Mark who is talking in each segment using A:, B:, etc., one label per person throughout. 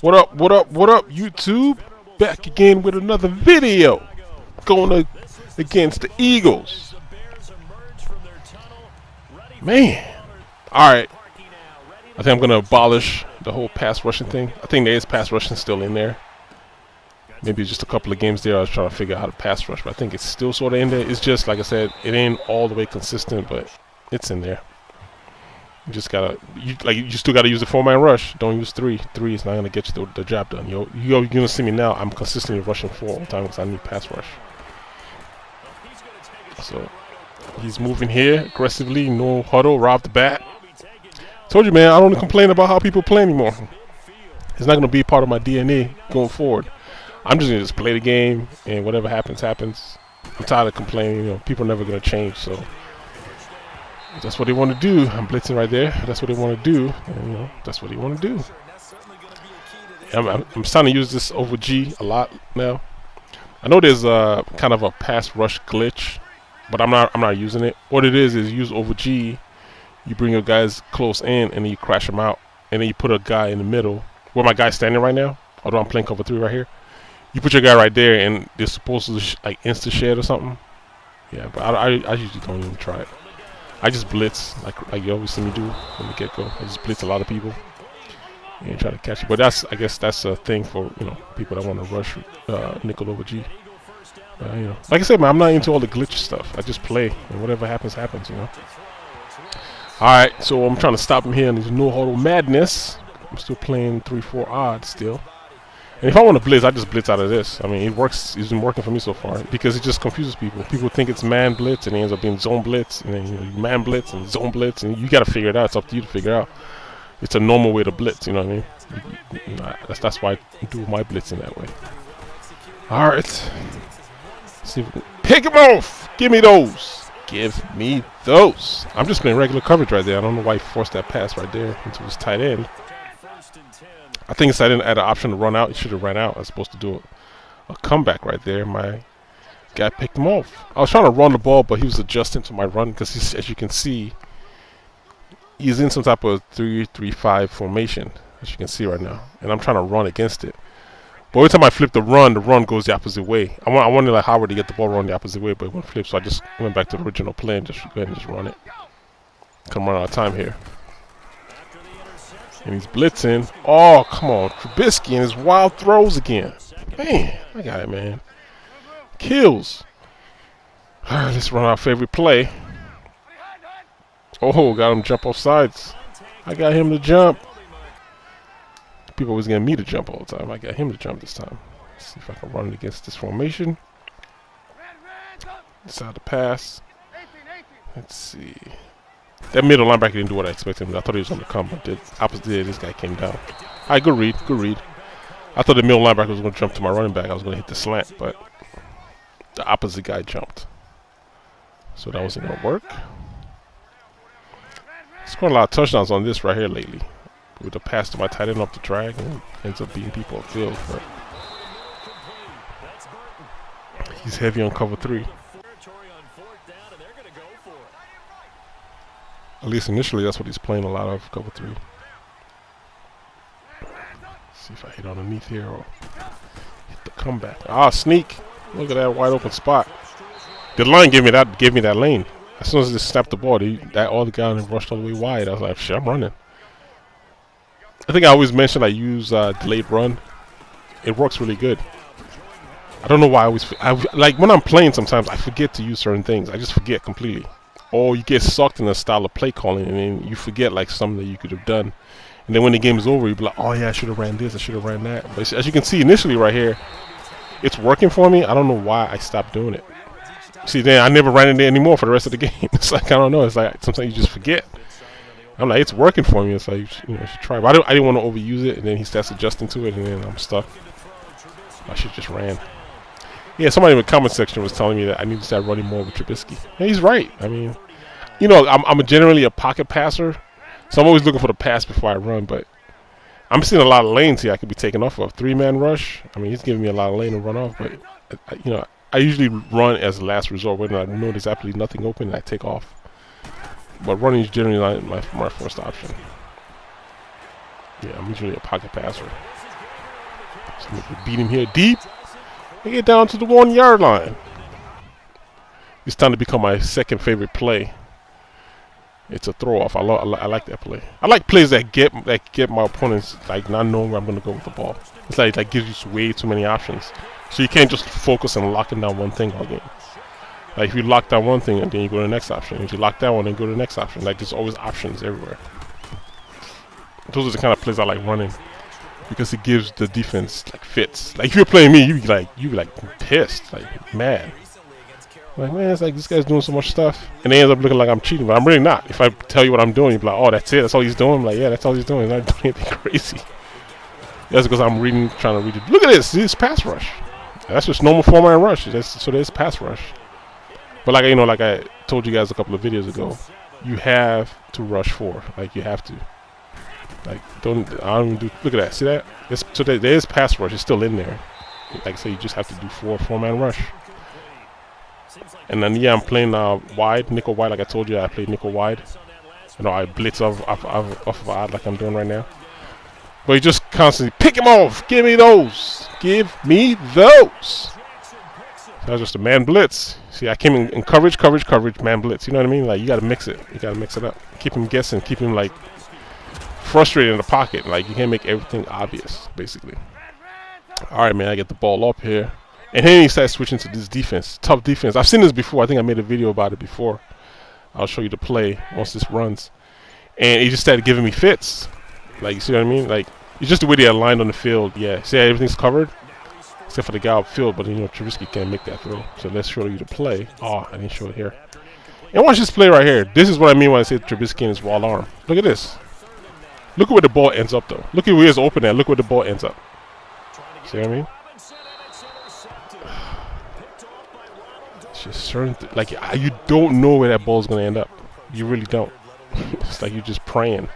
A: What up, what up, what up, YouTube? Back again with another video. Going against the Eagles. Man. Alright. I think I'm going to abolish the whole pass rushing thing. I think there is pass rushing still in there. Maybe just a couple of games there I was trying to figure out how to pass rush. But I think it's still sort of in there. It's just, like I said, it ain't all the way consistent, but it's in there. You just gotta, you still gotta use the 4-man rush. Don't use 3. 3 is not gonna get you the job done. You're gonna see me now. I'm consistently rushing 4 all the time because I need pass rush. So he's moving here aggressively. No huddle. Rob the bat. Told you, man. I don't complain about how people play anymore. It's not gonna be part of my DNA going forward. I'm just gonna play the game, and whatever happens, happens. I'm tired of complaining. People are never gonna change. So. That's what they want to do. I'm blitzing right there. That's what they want to do. And, that's what they want to do. I'm starting to use this over G a lot now. I know there's kind of a pass rush glitch, but I'm not using it. What it is use over G. You bring your guys close in, and then you crash them out, and then you put a guy in the middle where my guy's standing right now. Although I'm playing cover 3 right here, you put your guy right there, and they're supposed to like insta shed or something. Yeah, but I usually don't even try it. I just blitz like you always see me do from the get-go. I just blitz a lot of people and try to catch it. But I guess that's a thing for people that want to rush nickel over G. Like I said, man, I'm not into all the glitch stuff. I just play, and whatever happens, happens. All right, so I'm trying to stop him here, and there's no huddle madness. I'm still playing 3-4 odds still. And if I want to blitz, I just blitz out of this. I mean, it works. It's been working for me so far because it just confuses people. People think it's man blitz, and it ends up being zone blitz, and then man blitz and zone blitz, and you got to figure it out. It's up to you to figure out. It's a normal way to blitz. You know what I mean? That's why I do my blitzing that way. All right, let's see if we can pick him off. Give me those. Give me those. I'm just playing regular coverage right there. I don't know why he forced that pass right there into his tight end. I think it's I didn't add an option to run out. He should have ran out. I was supposed to do a comeback right there. My guy picked him off. I was trying to run the ball, but he was adjusting to my run because, as you can see, he's in some type of 3-3-5 formation, as you can see right now. And I'm trying to run against it. But every time I flip the run goes the opposite way. I wanted like Howard to get the ball run the opposite way, but it went flip, so I just went back to the original plan. Just go ahead and just run it. Come run out of time here. And he's blitzing. Oh, come on. Trubisky and his wild throws again. Man, I got it, man. Kills. All right, let's run our favorite play. Oh, got him jump off sides. I got him to jump. People always getting me to jump all the time. I got him to jump this time. Let's see if I can run it against this formation. Decide to pass. Let's see. That middle linebacker didn't do what I expected him. I thought he was going to come, but the opposite did. This guy came down. All right, good read, good read. I thought the middle linebacker was going to jump to my running back. I was going to hit the slant, but the opposite guy jumped. So that wasn't going to work. Scored a lot of touchdowns on this right here lately. With the pass to my tight end off the drag, and ends up beating people upfield. But he's heavy on cover 3. At least initially, that's what he's playing a lot of, cover 3. See if I hit underneath here or hit the comeback. Ah, sneak! Look at that wide open spot. The line gave me that lane. As soon as they snapped the ball, all the guy rushed all the way wide. I was like, shit, I'm running. I think I always mention I use delayed run. It works really good. I don't know why like when I'm playing sometimes I forget to use certain things. I just forget completely. Or you get sucked in a style of play calling and then you forget like something that you could have done. And then when the game is over, you be like, oh yeah, I should have ran this, I should have ran that. But as you can see initially right here, it's working for me. I don't know why I stopped doing it. See, then I never ran in there anymore for the rest of the game. It's like, I don't know. It's like sometimes you just forget. I'm like, it's working for me. It's like, you should try. But I didn't want to overuse it, and then he starts adjusting to it, and then I'm stuck. I should just ran. Yeah, somebody in the comment section was telling me that I need to start running more with Trubisky. And he's right. I mean, I'm generally a pocket passer, so I'm always looking for the pass before I run. But I'm seeing a lot of lanes here I could be taking off of. 3-man rush. I mean, he's giving me a lot of lane to run off. But I usually run as a last resort when I know there's absolutely nothing open, and I take off. But running is generally not my first option. Yeah, I'm usually a pocket passer. So I'm gonna beat him here deep and get down to the 1 yard line. It's time to become my second favorite play. It's a throw off. I like that play. I like plays that get my opponents like not knowing where I'm gonna go with the ball. It's like that gives you way too many options. So you can't just focus on locking down one thing all game. Like if you lock down one thing and then you go to the next option. If you lock that one and go to the next option. Like there's always options everywhere. Those are the kind of plays I like running because it gives the defense like fits. Like if you're playing me, you'd be like pissed, like mad. Like, man, it's like this guy's doing so much stuff, and they end up looking like I'm cheating, but I'm really not. If I tell you what I'm doing, you'd be like, oh, that's it, that's all he's doing. I'm like, yeah, that's all he's doing. He's not doing anything crazy. That's because I'm trying to read it. Look at this. This is pass rush. That's just normal 4-man rush. So there's pass rush. But like like I told you guys a couple of videos ago, you have to rush 4. Like you have to. Like I don't even do. Look at that. See that? So there is pass rush. It's still in there. Like I say, you just have to do 4-man rush. And then yeah, I'm playing wide, nickel wide. Like I told you, I played nickel wide. I blitz off of odd like I'm doing right now. But you just constantly pick him off. Give me those. Give me those. That was just a man blitz. See, I came in coverage, man blitz. You know what I mean? Like you gotta mix it. You gotta mix it up. Keep him guessing. Keep him like frustrated in the pocket. Like you can't make everything obvious, basically. All right, man. I get the ball up here. And then he starts switching to this defense. Tough defense. I've seen this before. I think I made a video about it before. I'll show you the play once this runs. And he just started giving me fits. Like, you see what I mean? Like, it's just the way they aligned on the field. Yeah, see how everything's covered? Except for the guy upfield. But, Trubisky can't make that throw. So let's show you the play. Oh, I didn't show it here. And watch this play right here. This is what I mean when I say Trubisky in his raw arm. Look at this. Look at where the ball ends up, though. Look at where it's open at. Look where the ball ends up. See what I mean? Just certain like you don't know where that ball's gonna end up. You really don't. It's like you're just praying.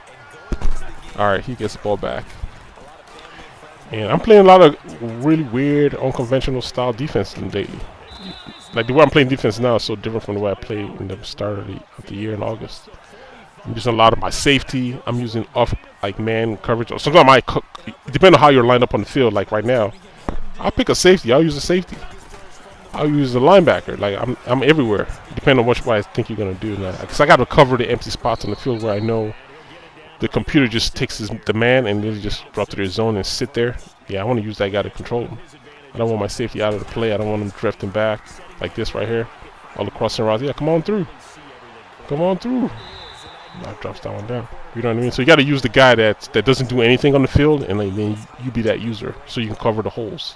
A: All right, he gets the ball back, and I'm playing a lot of really weird, unconventional style defense lately. Like the way I'm playing defense now is so different from the way I played in the start of the year in August. I'm using a lot of my safety. I'm using off like man coverage. Sometimes I might depending on how you're lined up on the field. Like right now, I'll pick a safety. I'll use a safety. I'll use a linebacker. Like I'm everywhere, depending on what I think you're gonna do. Because I got to cover the empty spots on the field where I know the computer just takes the man and then just drop to their zone and sit there. Yeah, I want to use that guy to control him. I don't want my safety out of the play. I don't want him drifting back like this right here, all across the route. Yeah, come on through. Come on through. Now drops that one down. You know what I mean? So you got to use the guy that doesn't do anything on the field, and then you be that user, so you can cover the holes.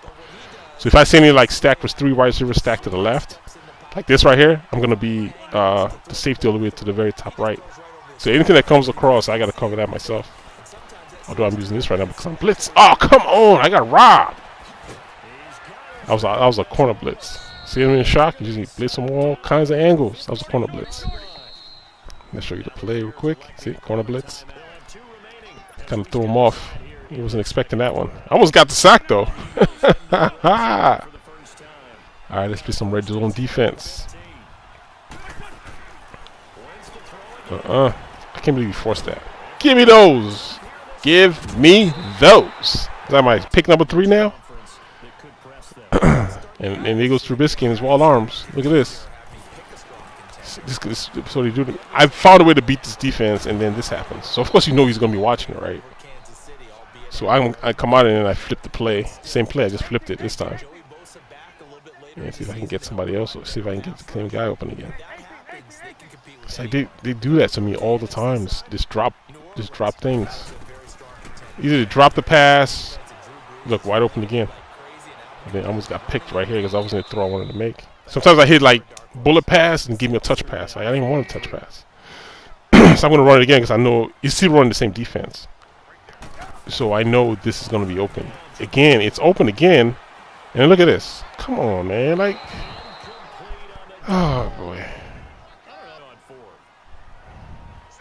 A: So if I see any like stack with 3 wide receivers stacked to the left, like this right here, I'm gonna be the safety all the way to the very top right. So anything that comes across, I gotta cover that myself. Although I'm using this right now because I'm blitz. Oh come on! I got robbed. I was a corner blitz. See him in shock? You just blitz from all kinds of angles. That was a corner blitz. Let's show you the play real quick. See, corner blitz. Kind of threw him off. He wasn't expecting that one. I almost got the sack though. Alright, let's play some red zone defense. I can't believe you forced that. Give me those. Give me those. Is that my pick number 3 now? and he goes Trubisky in his wall arms. Look at this. This so they do. I found a way to beat this defense, and then this happens. So of course you know he's gonna be watching it, right? So I come out and I flip the play. Same play, I just flipped it this time. And see if I can get somebody else, or see if I can get the same guy open again. It's like they do that to me all the time. Just drop things. Either they drop the pass, look wide open again. And then I almost got picked right here because I wasn't the throw I wanted to make. Sometimes I hit like bullet pass and give me a touch pass. Like, I didn't even want a touch pass. So I'm gonna run it again because I know he's still running the same defense. So I know this is gonna be open. Again, it's open again. And look at this. Come on, man. Like, oh boy.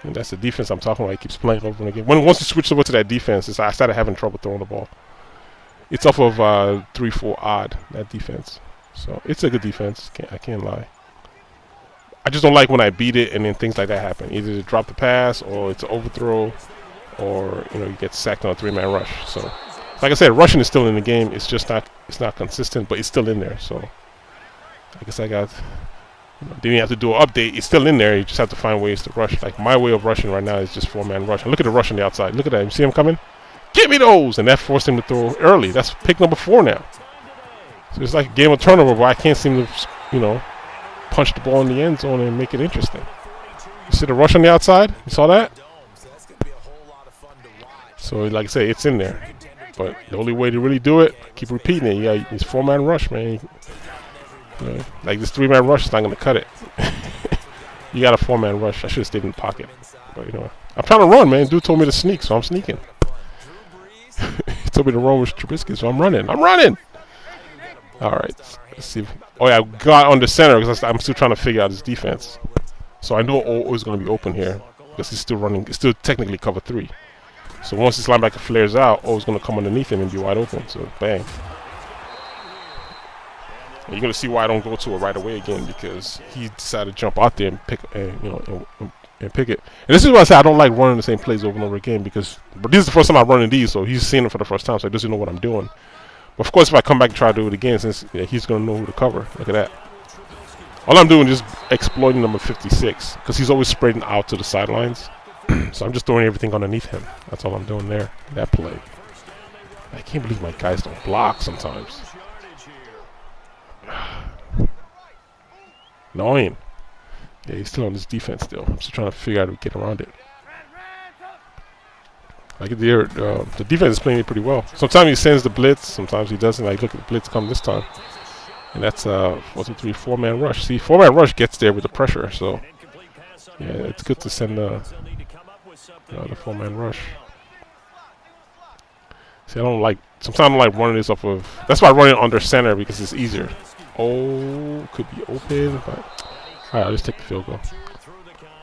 A: And that's the defense I'm talking about. He keeps playing over and again. Once you switch over to that defense, I started having trouble throwing the ball. It's off of 3-4 odd, that defense. So it's a good defense. I can't lie. I just don't like when I beat it and then things like that happen. Either to drop the pass or it's an overthrow, or you get sacked on a 3-man rush. So Like I said, rushing is still in the game. It's just not consistent, but it's still in there. So I guess I got. Didn't have to do an update. It's still in there. You just have to find ways to rush. Like my way of rushing right now is just 4-man rush. And look at the rush on the outside. Look at that. You see him coming? Get me those! And that forced him to throw early. That's pick number 4 now. So it's like a game of turnover where I can't seem to, punch the ball in the end zone and make it interesting. You see the rush on the outside? You saw that? So like I say, it's in there. But the only way to really do it, keep repeating it. Yeah, it's 4-man rush, man. Like this 3-man rush is not going to cut it. You got a 4-man rush. I should have stayed in the pocket. But I'm trying to run, man. Dude told me to sneak, so I'm sneaking. He told me to run with Trubisky, so I'm running. All right. Let's see. Oh yeah, I got under center because I'm still trying to figure out his defense. So I know O is going to be open here because he's still running. It's still technically cover 3. So once this linebacker flares out, O is going to come underneath him and be wide open. So bang. And you're going to see why I don't go to it right away again, because he decided to jump out there and pick, and pick it. And this is why I say I don't like running the same plays over and over again, because this is the first time I'm running these, so he's seeing it for the first time, so he doesn't know what I'm doing. But of course, if I come back and try to do it again, since he's going to know who to cover. Look at that. All I'm doing is just exploiting number 56, because he's always spreading out to the sidelines. So I'm just throwing everything underneath him. That's all I'm doing there. That play. I can't believe my guys don't block sometimes. Annoying. Yeah, he's still on this defense still. I'm still trying to figure out how to get around it. Like the defense is playing it pretty well. Sometimes he sends the blitz, sometimes he doesn't. Like look at the blitz come this time. And that's 1, 2, 3, 4-man rush. See, 4-man rush gets there with the pressure, so yeah, it's good to send the 4-man rush. See, sometimes I don't like running this off of, that's why I run it under center, because it's easier. Oh, could be open, but alright, I'll just take the field goal.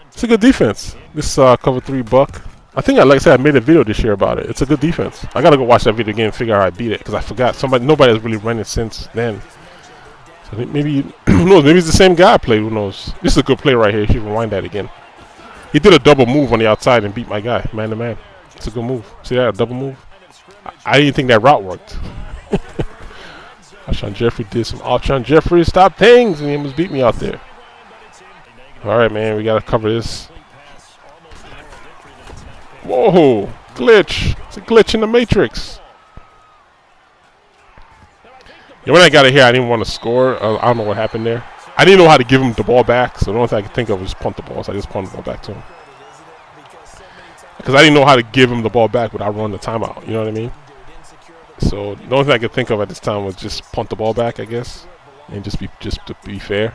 A: It's a good defense. This cover 3 buck. I think, like I said, I made a video this year about it. It's a good defense. I gotta go watch that video again and figure out how I beat it, because I forgot. Nobody has really run it since then. So maybe, who knows? Maybe it's the same guy I played. Who knows? This is a good play right here. You should rewind that again. He did a double move on the outside and beat my guy, man to man. It's a good move. See that? A double move. I didn't think that route worked. Alshon Jeffrey did some Alshon Jeffrey stop things, and he almost beat me out there. All right, man, we gotta cover this. Whoa, glitch! It's a glitch in the matrix. Yeah, when I got it here, I didn't want to score. I don't know what happened there. I didn't know how to give him the ball back, so the only thing I could think of was punt the ball. So I just punted the ball back to him, because I didn't know how to give him the ball back without running the timeout. You know what I mean? So the only thing I could think of at this time was just punt the ball back, I guess, and just to be fair.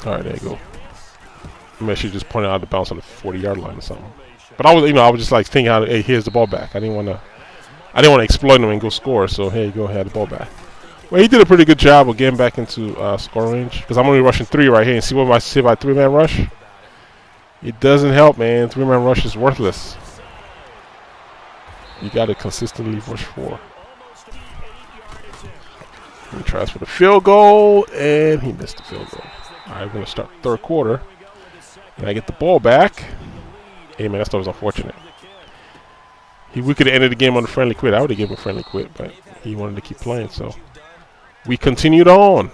A: All right, there you go. I'm actually just pointing out the bounce on the 40-yard line or something. But I was just like thinking, hey, here's the ball back. I didn't want to exploit him and go score. So here you go, had the ball back. Well, he did a pretty good job of getting back into score range, because I'm only rushing 3 right here. And see what I see by 3-man rush? It doesn't help, man. 3-man rush is worthless. You got to consistently rush 4. He tries for the field goal, and he missed the field goal. All right, we're going to start third quarter. And I get the ball back. Hey, man, that stuff was unfortunate. We could have ended the game on a friendly quit. I would have given him a friendly quit, but he wanted to keep playing, so we continued on.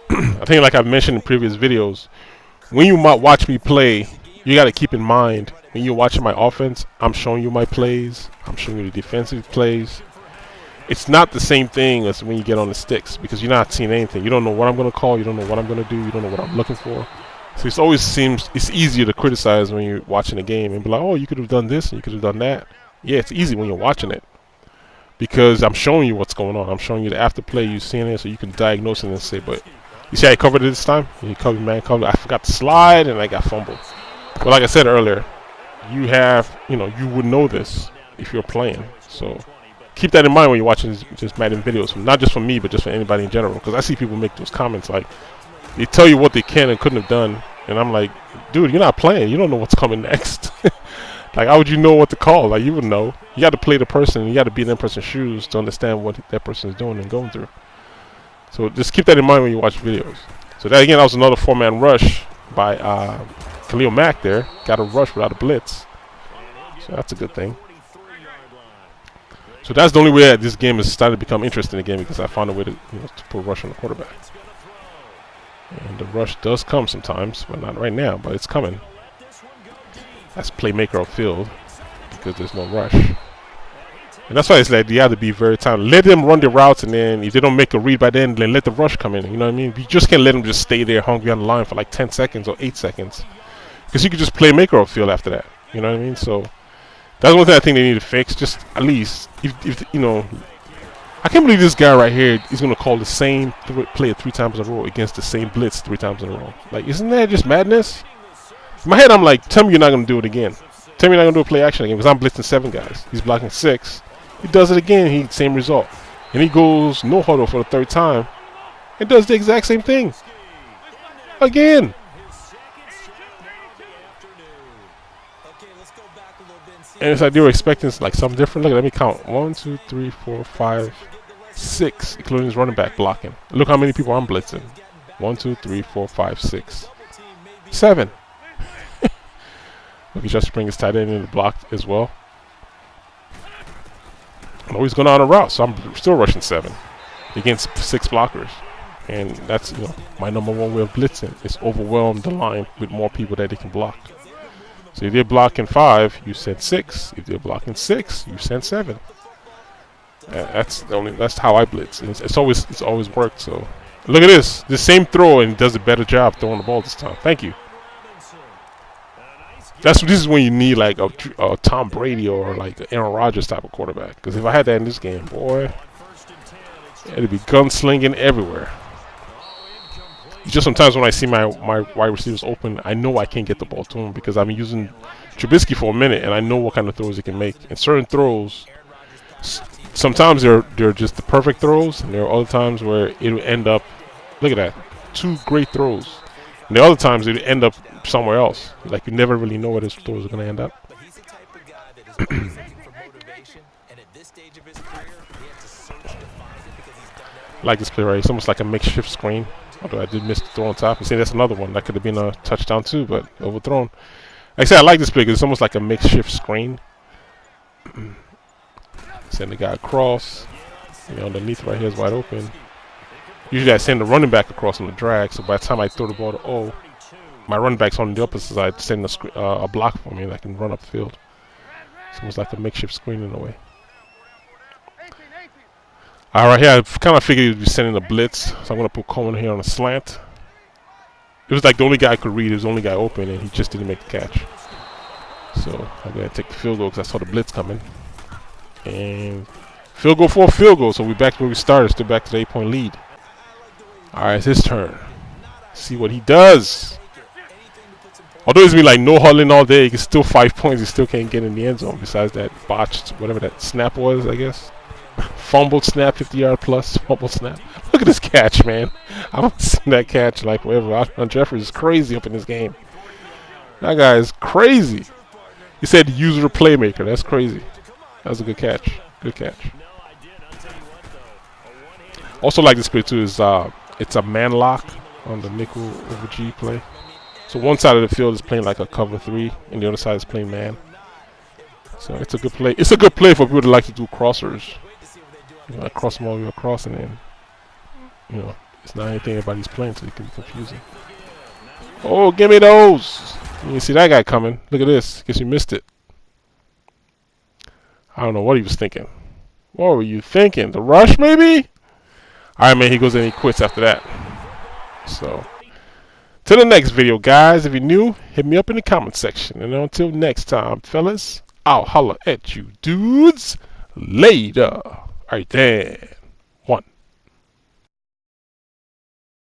A: I think, like I've mentioned in previous videos, when you might watch me play, you got to keep in mind, when you're watching my offense, I'm showing you my plays. I'm showing you the defensive plays. It's not the same thing as when you get on the sticks, because you're not seeing anything. You don't know what I'm going to call. You don't know what I'm going to do. You don't know what I'm looking for. So it always seems it's easier to criticize when you're watching a game and be like, oh, you could have done this and you could have done that. Yeah, it's easy when you're watching it, because I'm showing you what's going on. I'm showing you the after play. You're seeing it, so you can diagnose it and say, but you see I covered it this time? You covered, man, covered. I forgot to slide and I got fumbled. But like I said earlier, you would know this if you're playing. So keep that in mind when you're watching just Madden videos, not just from me, but just for anybody in general. Because I see people make those comments like, they tell you what they can and couldn't have done. And I'm like, dude, you're not playing. You don't know what's coming next. Like, how would you know what to call? Like, you would know. You got to play the person. You got to be in that person's shoes to understand what that person is doing and going through. So just keep that in mind when you watch videos. So that again, that was another 4-man rush by Khalil Mack there. Got a rush without a blitz. So that's a good thing. So that's the only way that this game is starting to become interesting again, because I found a way to, to put a rush on the quarterback. And the rush does come sometimes, but not right now, but it's coming. That's playmaker upfield because there's no rush. And that's why it's like you have to be very talented. Let them run their routes, and then if they don't make a read by then let the rush come in. You know what I mean? You just can't let them just stay there hungry on the line for like 10 seconds or 8 seconds. Because you could just playmaker upfield after that. You know what I mean? So that's one thing I think they need to fix. Just at least, if I can't believe this guy right here is going to call the same play 3 times in a row against the same blitz 3 times in a row. Like, isn't that just madness? In my head, I'm like, tell me you're not going to do it again. Tell me you're not going to do a play action again, because I'm blitzing 7 guys. He's blocking 6. He does it again, same result. And he goes no huddle for the 3rd time and does the exact same thing. Again. And it's like they were expecting like something different. Look, let me count. 1, 2, 3, 4, 5, 6, including his running back blocking. Look how many people I'm blitzing. 1, 2, 3, 4, 5, 6, 7. Look, he just bring his tight end in the block as well. And always going on a route, so I'm still rushing 7 against 6 blockers. And that's my number 1 way of blitzing is overwhelm the line with more people that they can block. So if they're blocking 5, you send 6. If they're blocking 6, you send 7. That's how I blitz. And it's always worked. So look at this, the same throw, and he does a better job throwing the ball this time. Thank you. This is when you need like a Tom Brady or like an Aaron Rodgers type of quarterback. Because if I had that in this game, boy, it'd be gunslinging everywhere. Just sometimes when I see my wide receivers open, I know I can't get the ball to him because I've been using Trubisky for a minute, and I know what kind of throws he can make. And certain throws, sometimes they're just the perfect throws, and there are other times where it'll end up. Look at that, 2 great throws. And the other times it'll end up somewhere else. Like you never really know where those throws are going to end up. I like this play right here. It's almost like a makeshift screen. Although I did miss the throw on top. You see, that's another one. That could have been a touchdown too, but overthrown. Like I said, I like this play because it's almost like a makeshift screen. Send the guy across. Underneath right here is wide open. Usually I send the running back across on the drag, so by the time I throw the ball to my running back's on the opposite side, send a block for me and I can run up the field. It's almost like a makeshift screen in a way. Alright, here I kind of figured he would be sending a blitz, so I'm going to put Coleman here on a slant. It was like the only guy I could read, he was the only guy open, and he just didn't make the catch. So I'm going to take the field goal because I saw the blitz coming. And field goal for a field goal, so we're back to where we started, still back to the 8-point lead. Alright, it's his turn. See what he does. Although it's been like no huddling all day, he can still 5 points, he still can't get in the end zone besides that botched, whatever that snap was, I guess. Fumbled snap, 50-yard plus, fumbled snap. Look at this catch, man. I haven't seen that catch like forever. Alshon Jeffrey is crazy up in this game. That guy is crazy. He said user playmaker. That's crazy. That was a good catch. Good catch. Also like this play too is it's a man lock on the nickel over G play. So one side of the field is playing like a cover 3 and the other side is playing man. So it's a good play. It's a good play for people that like to do crossers. I cross them all the way across, and then it's not anything everybody's playing, so it can be confusing. Oh, give me those! You see that guy coming. Look at this. Guess you missed it. I don't know what he was thinking. What were you thinking? The rush, maybe? Alright, man, he goes in and he quits after that. So, till the next video, guys. If you're new, hit me up in the comment section. And until next time, fellas, I'll holler at you dudes later. Alright, then.